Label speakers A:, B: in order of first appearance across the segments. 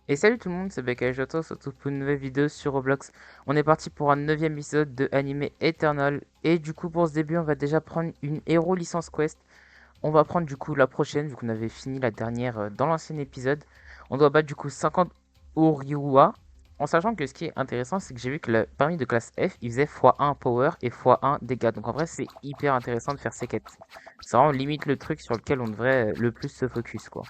A: Et salut tout le monde, c'est BKJ, on se retrouve pour une nouvelle vidéo sur Roblox. On est parti pour un 9e épisode de Anime Eternal. Et du coup, pour ce début, on va déjà prendre une Hero Licence Quest. On va prendre du coup la prochaine, vu qu'on avait fini la dernière dans l'ancien épisode. On doit battre du coup 50 Oriwa. En sachant que ce qui est intéressant, c'est que j'ai vu que le permis de classe F, il faisait x1 power et x1 dégâts. Donc en vrai, c'est hyper intéressant de faire ces quêtes. Ça vraiment limite le truc sur lequel on devrait le plus se focus, quoi.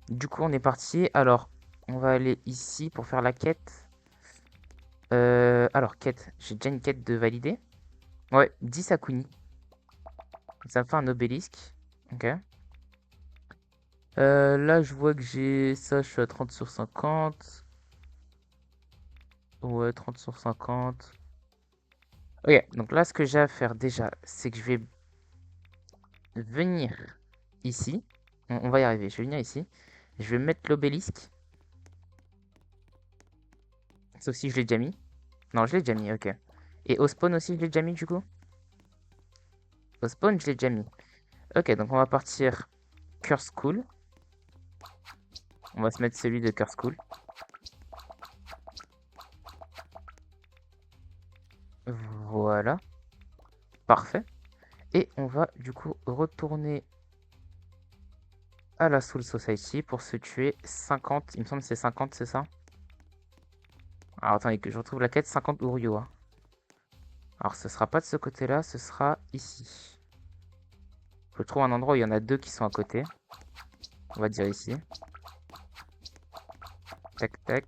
A: Du coup, on est parti. Alors, on va aller ici pour faire la quête. Alors, quête. J'ai déjà une quête de valider. Ouais, 10 Akuni. Ça me fait un obélisque. Ok. Là, je vois que j'ai ça, je suis à 30 sur 50. Ouais, 30 sur 50. Ok, donc là, ce que j'ai à faire déjà, c'est que je vais venir ici. On va y arriver. Je vais venir ici. Je vais mettre l'obélisque. Sauf si je l'ai déjà mis. Non, je l'ai déjà mis, ok. Et au spawn aussi, je l'ai déjà mis du coup. Au spawn, je l'ai déjà mis. Ok, donc on va partir Curse School. On va se mettre celui de Curse School. Voilà, parfait. Et on va du coup retourner à la Soul Society pour se tuer 50. Il me semble que c'est 50, c'est ça? Alors attendez que je retrouve la quête 50 Urio, hein. Alors ce sera pas de ce côté-là, ce sera ici. Je trouve un endroit où il y en a deux qui sont à côté. On va dire ici. Tac tac.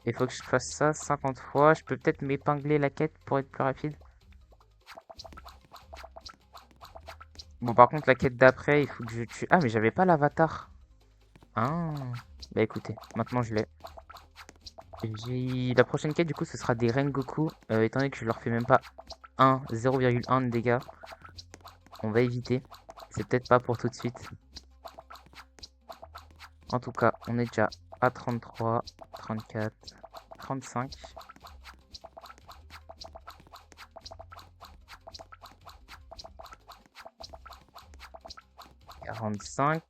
A: Il faut que je fasse ça 50 fois. Je peux peut-être m'épingler la quête pour être plus rapide. Bon, par contre, la quête d'après, il faut que je tue. Ah, mais j'avais pas l'avatar. Ah, bah écoutez, maintenant je l'ai. La prochaine quête, du coup, ce sera des Rengoku. Étant donné que je leur fais même pas 0,1 de dégâts, on va éviter. C'est peut-être pas pour tout de suite. En tout cas, on est déjà à 33, 34, 35. 45.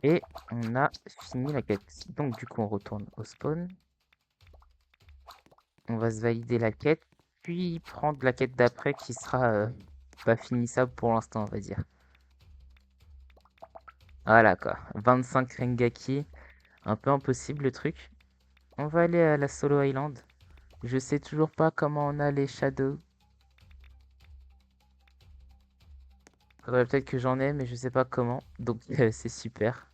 A: Et on a fini la quête. Donc du coup, on retourne au spawn. On va se valider la quête, puis prendre la quête d'après qui sera pas finissable pour l'instant, on va dire. Voilà quoi, 25 Rengaki, un peu impossible le truc. On va aller à la Solo Island. Je sais toujours pas comment on a les Shadows. Faudrait peut-être que j'en ai, mais je sais pas comment. Donc c'est super.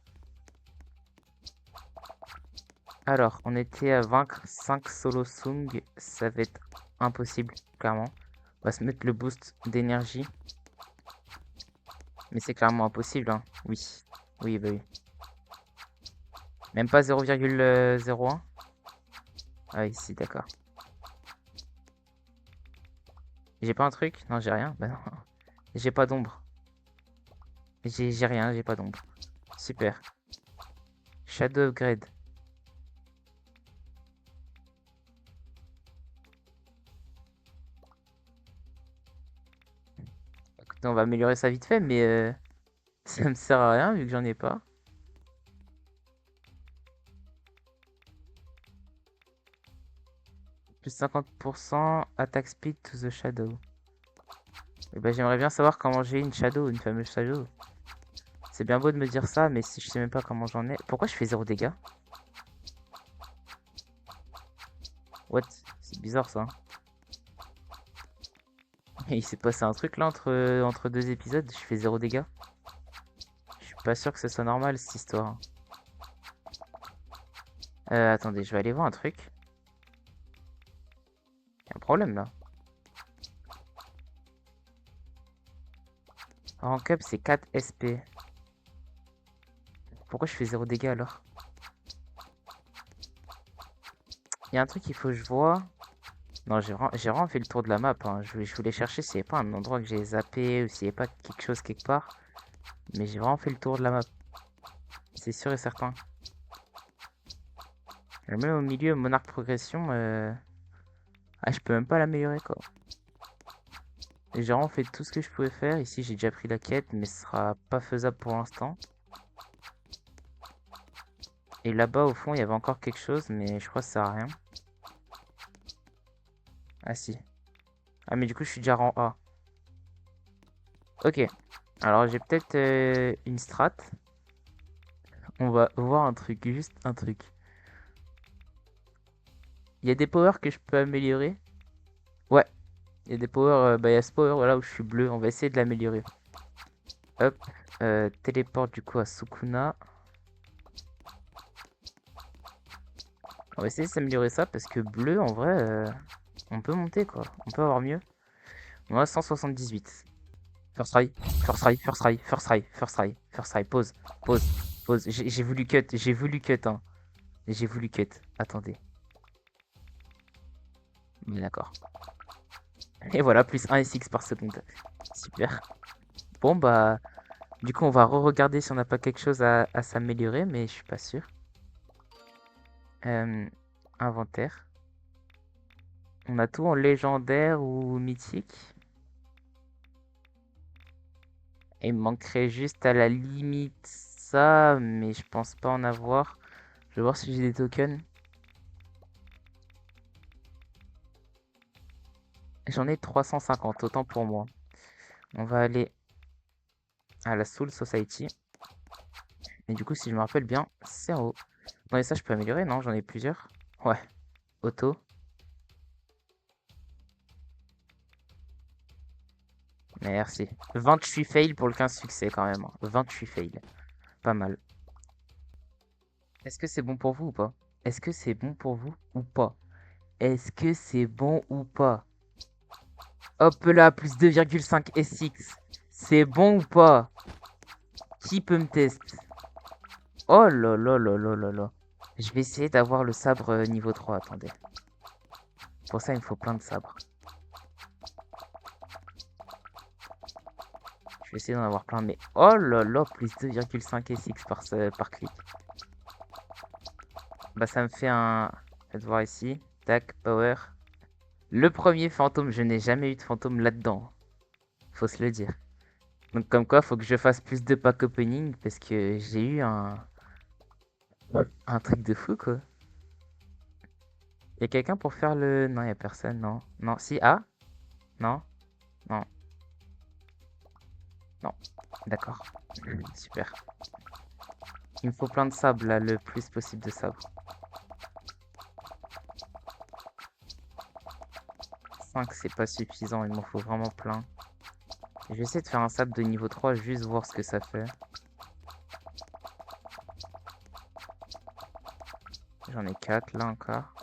A: Alors, on était à vaincre 5 Solo Sung. Ça va être impossible, clairement. On va se mettre le boost d'énergie. Mais c'est clairement impossible, hein. Oui. Oui, bah oui. Même pas 0,01. Ah, ici, d'accord. J'ai pas un truc? Non, j'ai rien. Bah non. J'ai pas d'ombre. J'ai rien, j'ai pas d'ombre. Super. Shadow upgrade. Écoutez, on va améliorer ça vite fait, mais ça me sert à rien vu que j'en ai pas. Plus 50% attack speed to the shadow. Et bah, j'aimerais bien savoir comment j'ai une shadow, une fameuse shadow. C'est bien beau de me dire ça, mais si je sais même pas comment j'en ai. Pourquoi je fais 0 dégâts? What? C'est bizarre ça. Il s'est passé un truc là entre deux épisodes, je fais 0 dégâts. Je suis pas sûr que ce soit normal cette histoire. Attendez, je vais aller voir un truc. Il y a un problème là. Rank up c'est 4 SP. Pourquoi je fais 0 dégâts alors? Il y a un truc qu'il faut que je vois. Non, j'ai vraiment fait le tour de la map, hein. Je voulais chercher s'il n'y avait pas un endroit que j'ai zappé ou s'il n'y avait pas quelque chose quelque part. Mais j'ai vraiment fait le tour de la map. C'est sûr et certain. Même au milieu, Monarque Progression, ah, je peux même pas l'améliorer quoi. J'ai vraiment fait tout ce que je pouvais faire. Ici, j'ai déjà pris la quête, mais ce sera pas faisable pour l'instant. Et là-bas, au fond, il y avait encore quelque chose, mais je crois que ça sert à rien. Ah si. Ah, mais du coup, je suis déjà rang A. Ok. Alors, j'ai peut-être une strat. On va voir un truc, juste un truc. Il y a des powers que je peux améliorer. Ouais, il y a des powers. Bah, il y a ce power là où je suis bleu. On va essayer de l'améliorer. Hop. Téléporte du coup à Sukuna. On va essayer de s'améliorer ça parce que bleu, en vrai, on peut monter quoi. On peut avoir mieux. On a 178. First try, first try, first try, first try, first try, first try. Pause, pause, pause. J'ai voulu cut, j'ai voulu cut, hein. J'ai voulu cut. Attendez. Mais d'accord. Et voilà, plus 1 SX par seconde. Super. Bon, bah, du coup, on va re-regarder si on n'a pas quelque chose à s'améliorer, mais je suis pas sûr. Euh, Inventaire. On a tout en légendaire ou mythique. Et il me manquerait juste à la limite ça, mais je pense pas en avoir. Je vais voir si j'ai des tokens. J'en ai 350, autant pour moi. On va aller à la Soul Society. Et du coup, si je me rappelle bien, c'est en haut. Non, et ça, je peux améliorer, non? J'en ai plusieurs. Ouais. Auto. Merci. 28 fails pour le 15 succès quand même, hein. 28 fails. Pas mal. Est-ce que c'est bon pour vous ou pas? Est-ce que c'est bon pour vous ou pas? Est-ce que c'est bon ou pas? Hop là, plus 2,5 SX. C'est bon ou pas? Qui peut me tester? Oh là là là là là là. Je vais essayer d'avoir le sabre niveau 3, attendez. Pour ça, il me faut plein de sabres. Je vais essayer d'en avoir plein, mais oh là là, plus 2,5 SX par clic. Bah ça me fait un... Faites voir ici. Tac, power. Le premier fantôme, je n'ai jamais eu de fantôme là-dedans. Faut se le dire. Donc comme quoi, faut que je fasse plus de pack opening parce que j'ai eu un truc de fou quoi. Y a quelqu'un pour faire le... Non, y a personne, non. Non, si, ah? Non, non, non. D'accord. Super. Il me faut plein de sable là, le plus possible de sable. 5 c'est pas suffisant, il m'en faut vraiment plein. Je vais essayer de faire un sable de niveau 3, juste voir ce que ça fait. J'en ai 4 là encore.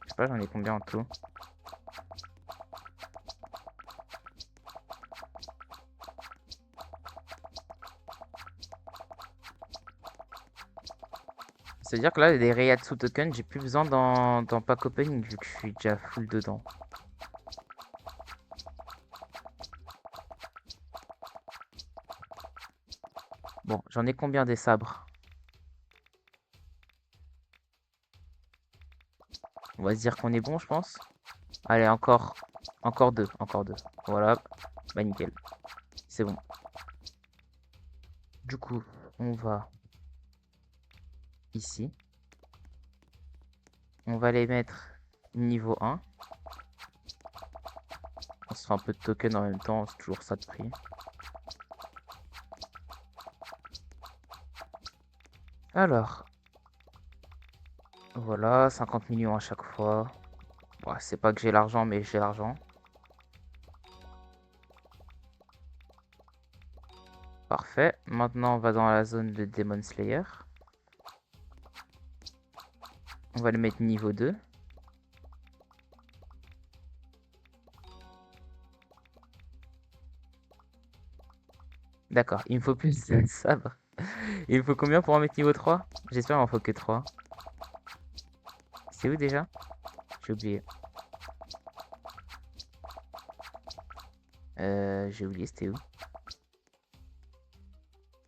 A: Je sais pas, j'en ai combien en tout? C'est-à-dire que là, des Reiatsu tokens, j'ai plus besoin dans pack opening vu que je suis déjà full dedans. Bon, j'en ai combien des sabres? On va se dire qu'on est bon, je pense. Allez, encore deux, encore deux. Voilà, bah nickel. C'est bon. Du coup, on va ici. On va les mettre niveau 1. On se fait un peu de token en même temps, c'est toujours ça de prix. Alors, voilà, 50 millions à chaque fois. Bon, c'est pas que j'ai l'argent, mais j'ai l'argent. Parfait. Maintenant, on va dans la zone de Demon Slayer. On va le mettre niveau 2. D'accord, il me faut plus de sabre. Il me faut combien pour en mettre niveau 3? J'espère qu'il m'en faut que 3. C'est où déjà? J'ai oublié. J'ai oublié, c'était où?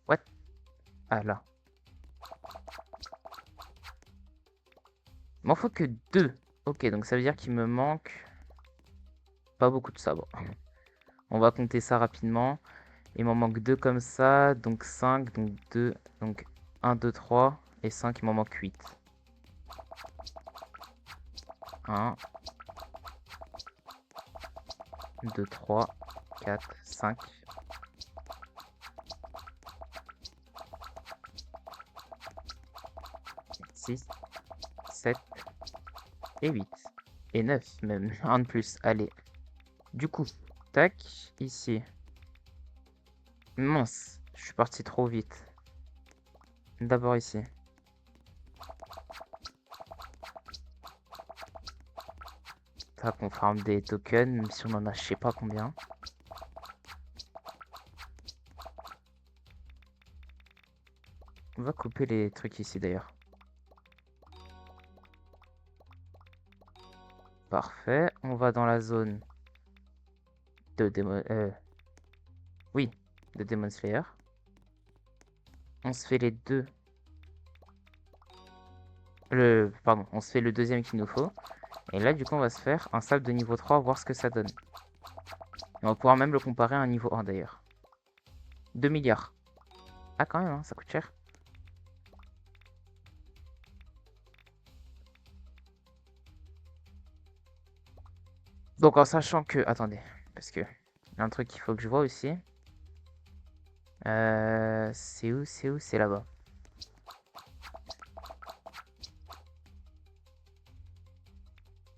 A: What? Ah là. Il m'en faut que 2. Ok, donc ça veut dire qu'il me manque pas beaucoup de sabres. On va compter ça rapidement. Il m'en manque 2 comme ça, donc 5, donc 2, donc 1, 2, 3, et 5, il m'en manque 8. 1, 2, 3, 4, 5. 6, 7 et 8. Et 9 même, un de plus, allez. Du coup, tac, ici. Mince, je suis parti trop vite. D'abord ici. Tac, on farm des tokens, même si on en a je sais pas combien. On va couper les trucs ici d'ailleurs. Parfait, on va dans la zone de Demon... oui, de Demon Slayer. On se fait les deux. Pardon, on se fait le deuxième qu'il nous faut. Et là, du coup, on va se faire un sable de niveau 3, voir ce que ça donne. Et on va pouvoir même le comparer à un niveau 1 d'ailleurs. 2 milliards. Ah, quand même, hein, ça coûte cher. Donc, en sachant que... Attendez, parce que... Il y a un truc qu'il faut que je vois aussi. C'est où? C'est où? C'est là-bas.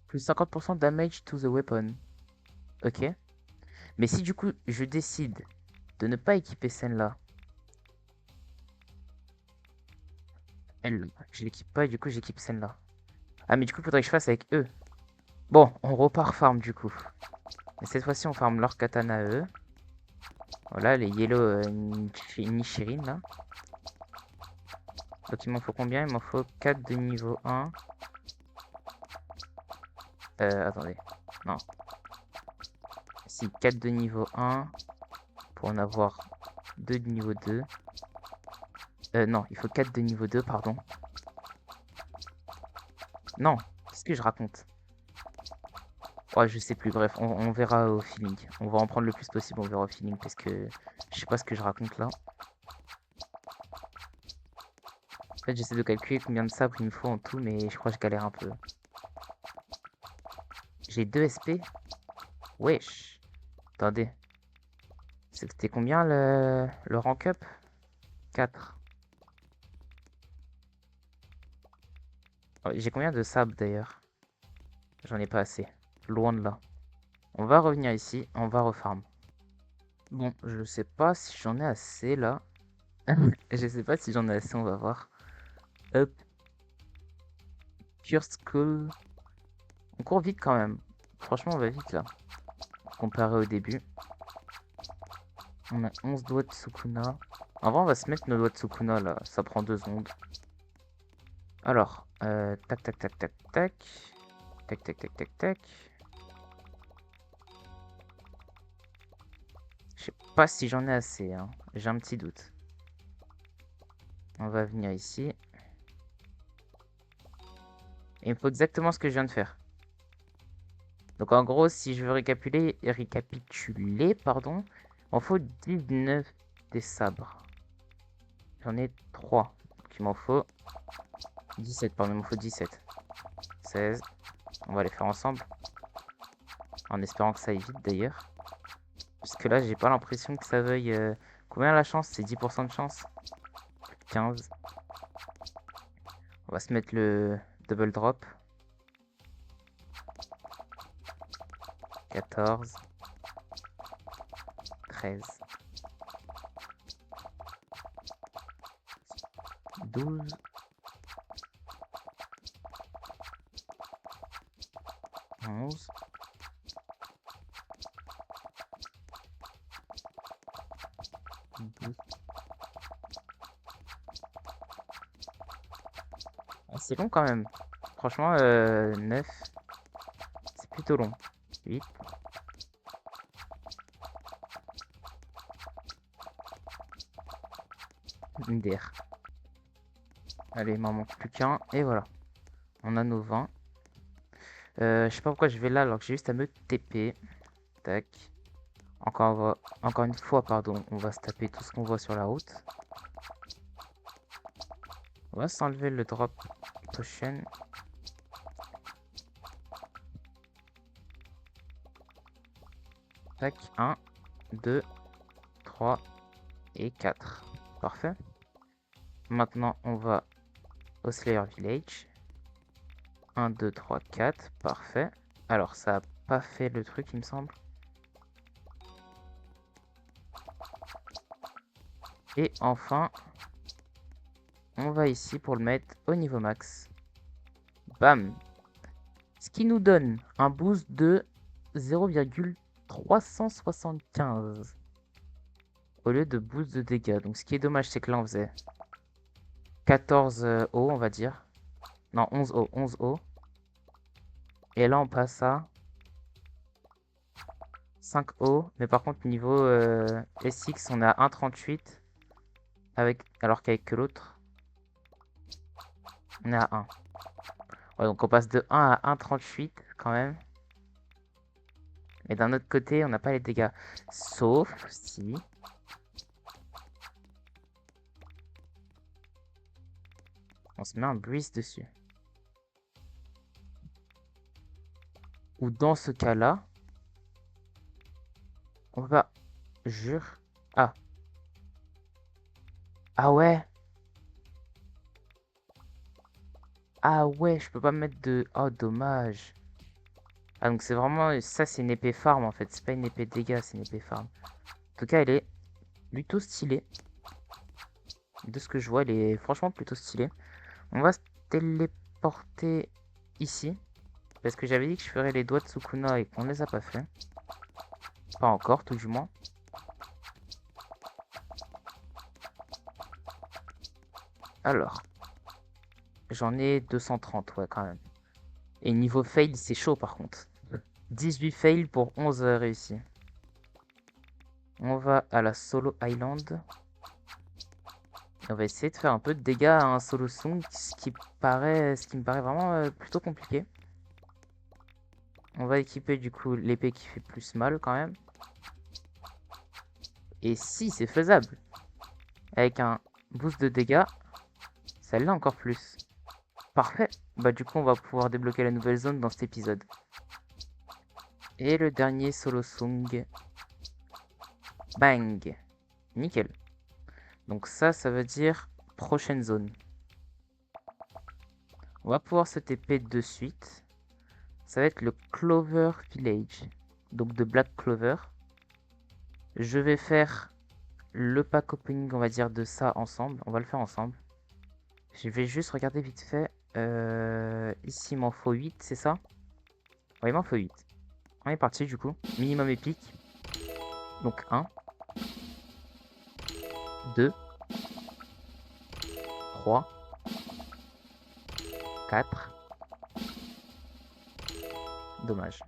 A: Plus 50% damage to the weapon. Ok. Mais si du coup, je décide de ne pas équiper celle-là. Elle, je l'équipe pas et du coup, j'équipe celle-là. Ah, mais du coup, il faudrait que je fasse avec eux. Bon, on repart farm du coup. Et cette fois-ci, on farm leur katana à eux. Voilà, les yellow Nichirin là. Donc il m'en faut combien? Il m'en faut 4 de niveau 1. Attendez. Non. Si, 4 de niveau 1. Pour en avoir 2 de niveau 2. Non, il faut 4 de niveau 2, pardon. Non, qu'est-ce que je raconte? Ouais, je sais plus, bref, on verra au feeling. On va en prendre le plus possible, on verra au feeling, parce que je sais pas ce que je raconte là. En fait, j'essaie de calculer combien de sabre il me faut en tout, mais je crois que je galère un peu. J'ai 2 SP? Wesh. Attendez. C'était combien le rank up? 4. J'ai combien de sabres d'ailleurs? J'en ai pas assez. Loin de là. On va revenir ici, on va refarm. Bon, je sais pas si j'en ai assez là. Je sais pas si j'en ai assez, on va voir. Hop. Pure Skull. On court vite quand même. Franchement, on va vite là. Comparé au début. On a 11 doigts de Sukuna. En vrai, on va se mettre nos doigts de Sukuna là. Ça prend 2 secondes. Alors, tac, tac, tac, tac, tac. Tac, tac, tac, tac, tac. Je sais pas si j'en ai assez, hein. J'ai un petit doute. On va venir ici. Et il me faut exactement ce que je viens de faire. Donc en gros, si je veux récapituler, pardon, il m'en faut 19 des sabres. J'en ai 3. Donc il m'en faut 17, pardon, il m'en faut 17. 16. On va les faire ensemble. En espérant que ça aille vite d'ailleurs. Parce que là, j'ai pas l'impression que ça veuille... Combien la chance? C'est 10% de chance. 15. On va se mettre le double drop. 14. 13. 12. 11. 12. Ah, c'est long quand même. Franchement, 9. C'est plutôt long. 8. MDR. Allez, il m'en manque plus qu'un. Et voilà. On a nos 20. Je sais pas pourquoi je vais là alors que j'ai juste à me TP. Tac. Encore une fois, pardon, on va se taper tout ce qu'on voit sur la route. On va s'enlever le drop potion. Tac, 1, 2, 3 et 4. Parfait. Maintenant, on va au Slayer Village. 1, 2, 3, 4. Parfait. Alors, ça n'a pas fait le truc, il me semble. Et enfin, on va ici pour le mettre au niveau max. Bam! Ce qui nous donne un boost de 0,375 au lieu de boost de dégâts. Donc ce qui est dommage, c'est que là on faisait 14 O, on va dire. Non, 11 O, 11 O. Et là on passe à 5 O. Mais par contre, niveau SX, on est à 1,38. Alors qu'avec que l'autre, on est à 1. Ouais, donc on passe de 1 à 1,38 quand même. Mais d'un autre côté, on n'a pas les dégâts. Sauf si... on se met un breeze dessus. Ou dans ce cas-là, on va... Jure. Ah. Ah ouais. Ah ouais, je peux pas mettre de... Oh, dommage. Ah, donc c'est vraiment... Ça, c'est une épée farm, en fait. C'est pas une épée dégâts, c'est une épée farm. En tout cas, elle est plutôt stylée. De ce que je vois, elle est franchement plutôt stylée. On va se téléporter ici. Parce que j'avais dit que je ferais les doigts de Sukuna et qu'on les a pas fait. Pas encore, tout du moins. Alors. J'en ai 230, ouais, quand même. Et niveau fail, c'est chaud, par contre. 18 fails pour 11 réussis. On va à la Solo Island. On va essayer de faire un peu de dégâts à un Solo Song, ce qui me paraît vraiment plutôt compliqué. On va équiper du coup l'épée qui fait plus mal quand même. Et si c'est faisable, avec un boost de dégâts, ça l'est encore plus. Parfait. Bah du coup on va pouvoir débloquer la nouvelle zone dans cet épisode. Et le dernier Solo Song. Bang. Nickel. Donc ça veut dire prochaine zone. On va pouvoir se TP de suite. Ça va être le Clover Village. Donc de Black Clover. Je vais faire le pack opening, on va dire, de ça ensemble. On va le faire ensemble. Je vais juste regarder vite fait. Ici, il m'en faut 8, c'est ça? Ouais, il m'en faut 8. On est parti du coup. Minimum épique. Donc 1, 2, 3, 4. Dommage.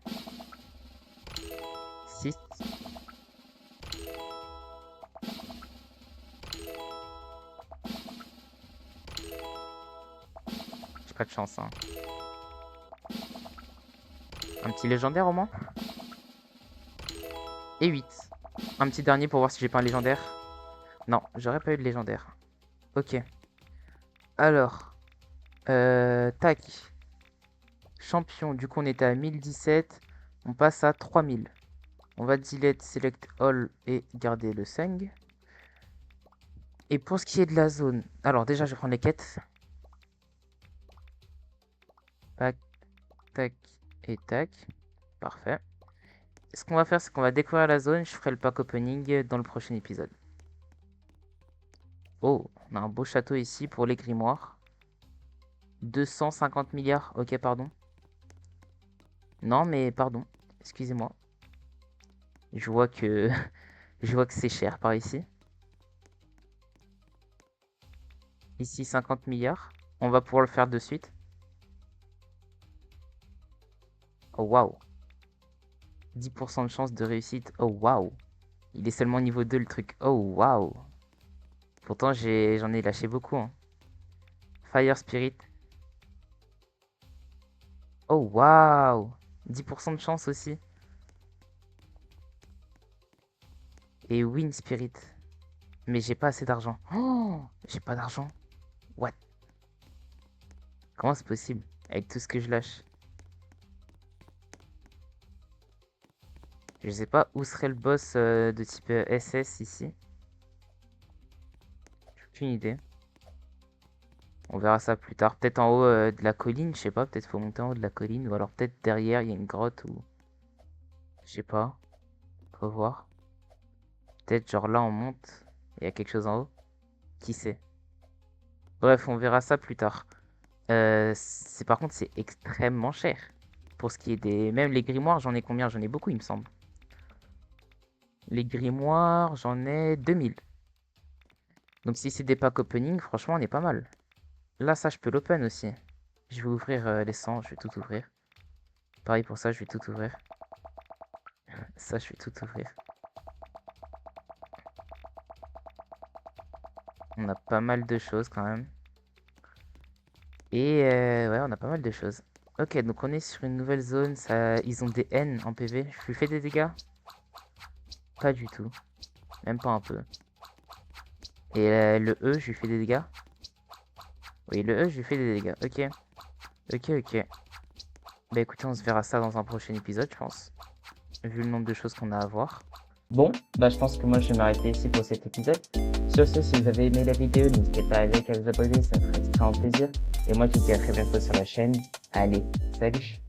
A: 6. J'ai pas de chance, hein. Un petit légendaire au moins. Et 8. Un petit dernier pour voir si j'ai pas un légendaire. Non, j'aurais pas eu de légendaire. Ok. Alors. Tac. Champion, du coup on était à 1017. On passe à 3000. On va delete, select all et garder le seng. Et pour ce qui est de la zone. Alors déjà je vais prendre les quêtes. Tac, tac et tac. Parfait. Ce qu'on va faire, c'est qu'on va découvrir la zone. Je ferai le pack opening dans le prochain épisode. Oh, on a un beau château ici pour les grimoires. 250 milliards. Ok, pardon. Non, mais pardon. Excusez-moi. Je vois que je vois que c'est cher par ici. Ici, 50 milliards. On va pouvoir le faire de suite. Oh, waouh. 10% de chance de réussite. Oh, waouh. Il est seulement niveau 2, le truc. Oh, waouh. Pourtant, j'en ai lâché beaucoup, hein. Fire Spirit. Oh, waouh. 10% de chance aussi. et Win Spirit. Mais j'ai pas assez d'argent. Oh, j'ai pas d'argent. What? Comment c'est possible? Avec tout ce que je lâche. Je sais pas où serait le boss de type SS ici. J'ai aucune idée. On verra ça plus tard. Peut-être en haut de la colline, je sais pas. Peut-être faut monter en haut de la colline. Ou alors peut-être derrière, il y a une grotte ou... Je sais pas. Faut voir. Peut-être genre là, on monte. Il y a quelque chose en haut. Qui sait? Bref, on verra ça plus tard. Par contre, c'est extrêmement cher. Pour ce qui est des... Même les grimoires, j'en ai combien? J'en ai beaucoup, il me semble. Les grimoires, j'en ai 2000. Donc si c'est des packs opening, franchement, on est pas mal. Là, ça, je peux l'open aussi. Je vais ouvrir les 100, je vais tout ouvrir. Pareil pour ça, je vais tout ouvrir. Ça, je vais tout ouvrir. On a pas mal de choses quand même. Et ouais, on a pas mal de choses. Ok, donc on est sur une nouvelle zone. Ça, ils ont des N en PV. Je lui fais des dégâts? Pas du tout. Même pas un peu. Et le E, je lui fais des dégâts? Oui, le E, je lui fais des dégâts. Ok. Ok, ok. Bah écoutez, on se verra ça dans un prochain épisode, je pense. Vu le nombre de choses qu'on a à voir. Bon, bah je pense que moi je vais m'arrêter ici pour cet épisode. Sur ce, si vous avez aimé la vidéo, n'hésitez pas à liker, à vous abonner, ça me ferait extrêmement plaisir. Et moi je vous dis à très bientôt sur la chaîne. Allez, salut!